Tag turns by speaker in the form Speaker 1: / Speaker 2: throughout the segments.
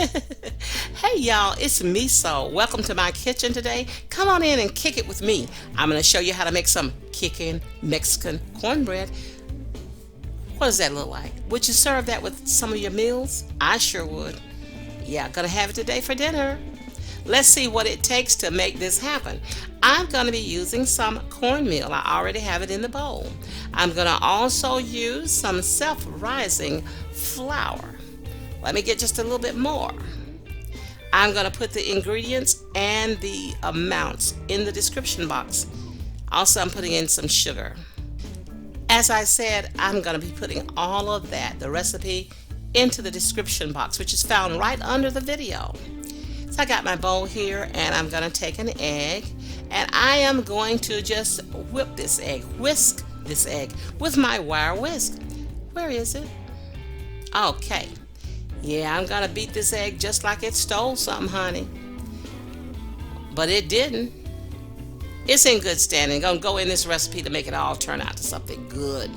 Speaker 1: Hey y'all, it's Meso. Welcome to my kitchen today. Come on in and kick it with me. I'm going to show you how to make some Kickin Mexican cornbread. What does that look like? Would you serve that with some of your meals? I sure would. Yeah, gonna have it today for dinner. Let's see what it takes to make this happen. I'm going to be using some cornmeal. I already have it in the bowl. I'm going to also use some self-rising flour. Let me get just a little bit more. I'm going to put the ingredients and the amounts in the description box. Also, I'm putting in some sugar. As I said, I'm going to be putting all of that, the recipe, into the description box, which is found right under the video. So I got my bowl here, and I'm going to take an egg, and I am going to just whisk this egg with my wire whisk. Where is it? Okay. Yeah, I'm going to beat this egg just like it stole something, honey. But it didn't. It's in good standing. Gonna go in this recipe to make it all turn out to something good.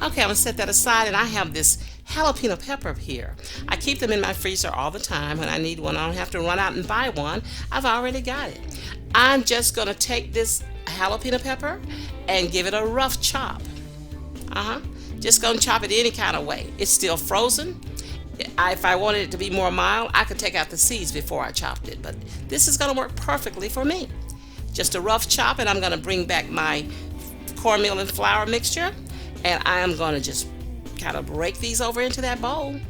Speaker 1: Okay, I'm gonna set that aside, and I have this jalapeno pepper here. I keep them in my freezer all the time. When I need one, I don't have to run out and buy one. I've already got it. I'm just gonna take this jalapeno pepper and give it a rough chop. Just gonna chop it any kind of way. It's still frozen. If I wanted it to be more mild, I could take out the seeds before I chopped it, but this is gonna work perfectly for me. Just a rough chop, and I'm going to bring back my cornmeal and flour mixture, and I am going to just kind of break these over into that bowl.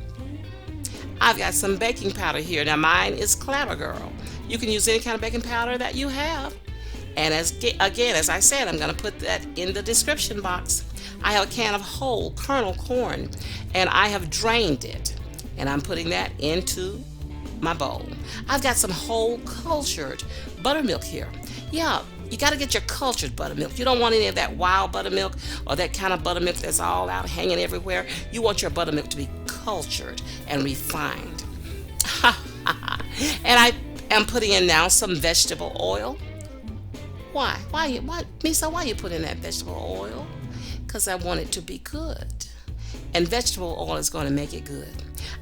Speaker 1: I've got some baking powder here. Now mine is Clatter Girl. You can use any kind of baking powder that you have. And as I said, I'm going to put that in the description box. I have a can of whole kernel corn, and I have drained it, and I'm putting that into my bowl. I've got some whole cultured buttermilk here. Yeah, you got to get your cultured buttermilk. You don't want any of that wild buttermilk or that kind of buttermilk that's all out hanging everywhere. You want your buttermilk to be cultured and refined. And I am putting in now some vegetable oil. Why, Misa, why you put in that vegetable oil? Because I want it to be good. And vegetable oil is going to make it good.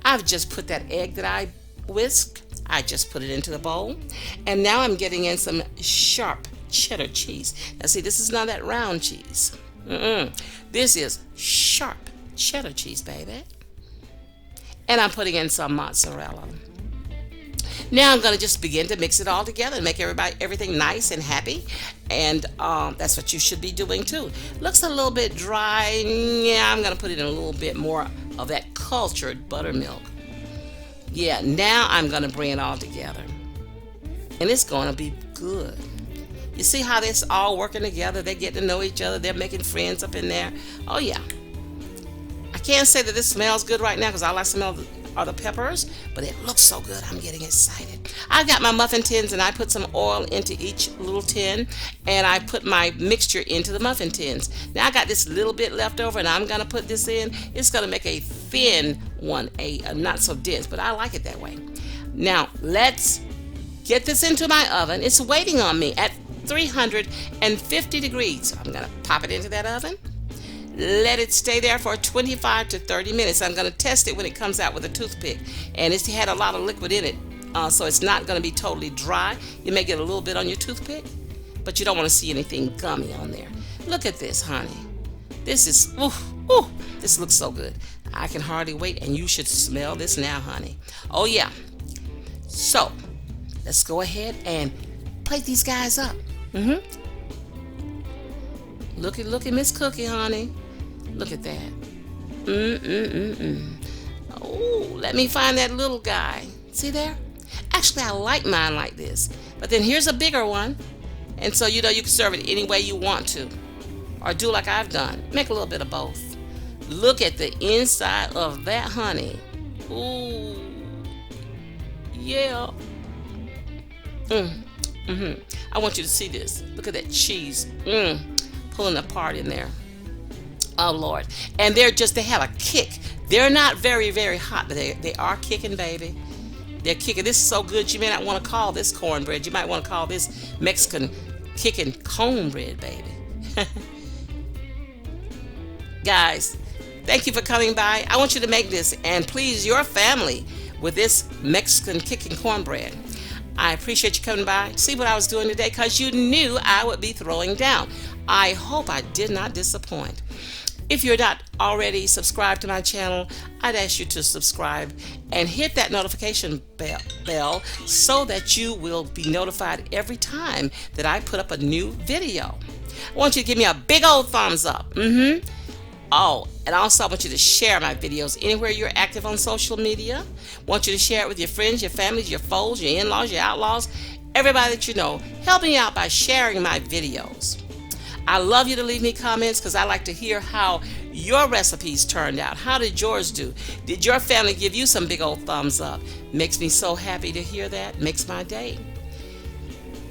Speaker 1: I've just put that egg that I whisked. I just put it into the bowl, and now I'm getting in some sharp cheddar cheese. Now see, this is not that round cheese. This is sharp cheddar cheese, baby. And I'm putting in some mozzarella. Now I'm going to just begin to mix it all together and make everything nice and happy, and that's what you should be doing too. Looks a little bit dry. Yeah, I'm going to put in a little bit more of that cultured buttermilk. Yeah, now I'm going to bring it all together. And it's going to be good. You see how this all working together? They get to know each other. They're making friends up in there. Oh, yeah. I can't say that this smells good right now because all I smell are the peppers, but it looks so good. I'm getting excited. I've got my muffin tins, and I put some oil into each little tin, and I put my mixture into the muffin tins. Now I got this little bit left over, and I'm going to put this in. It's going to make a thin one, a not so dense, but I like it that way. Now let's get this into my oven. It's waiting on me at 350 degrees. I'm going to pop it into that oven. Let it stay there for 25 to 30 minutes. I'm going to test it when it comes out with a toothpick. And it's had a lot of liquid in it, so it's not going to be totally dry. You may get a little bit on your toothpick, but you don't want to see anything gummy on there. Look at this, honey. This is, this looks so good. I can hardly wait, and you should smell this now, honey. Oh, yeah. So, let's go ahead and plate these guys up. Looky, Miss Cookie, honey. Look at that. Oh, let me find that little guy. See there? Actually, I like mine like this. But then here's a bigger one. And so, you can serve it any way you want to. Or do like I've done. Make a little bit of both. Look at the inside of that, honey. Ooh. Yeah. I want you to see this. Look at that cheese. Pulling apart in there. Oh Lord. And they have a kick. They're not very, very hot, but they are kicking, baby. They're kicking. This is so good you may not want to call this cornbread. You might want to call this Mexican kicking cornbread, baby. Guys, thank you for coming by. I want you to make this and please your family with this Mexican Kickin cornbread. I appreciate you coming by to see what I was doing today because you knew I would be throwing down. I hope I did not disappoint. If you're not already subscribed to my channel, I'd ask you to subscribe and hit that notification bell so that you will be notified every time that I put up a new video. I want you to give me a big old thumbs up. Oh, and also I want you to share my videos anywhere you're active on social media. I want you to share it with your friends, your families, your foes, your in-laws, your outlaws, everybody that you know. Help me out by sharing my videos. I love you to leave me comments because I like to hear how your recipes turned out. How did yours do? Did your family give you some big old thumbs up? Makes me so happy to hear that. Makes my day.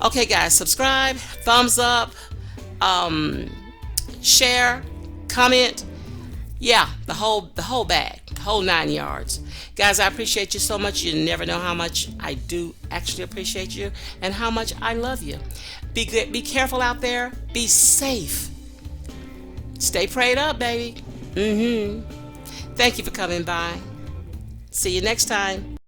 Speaker 1: Okay, guys, subscribe, thumbs up, share, comment. Yeah, the whole bag, the whole 9 yards. Guys, I appreciate you so much. You never know how much I do actually appreciate you and how much I love you. Be good, be careful out there. Be safe. Stay prayed up, baby. Thank you for coming by. See you next time.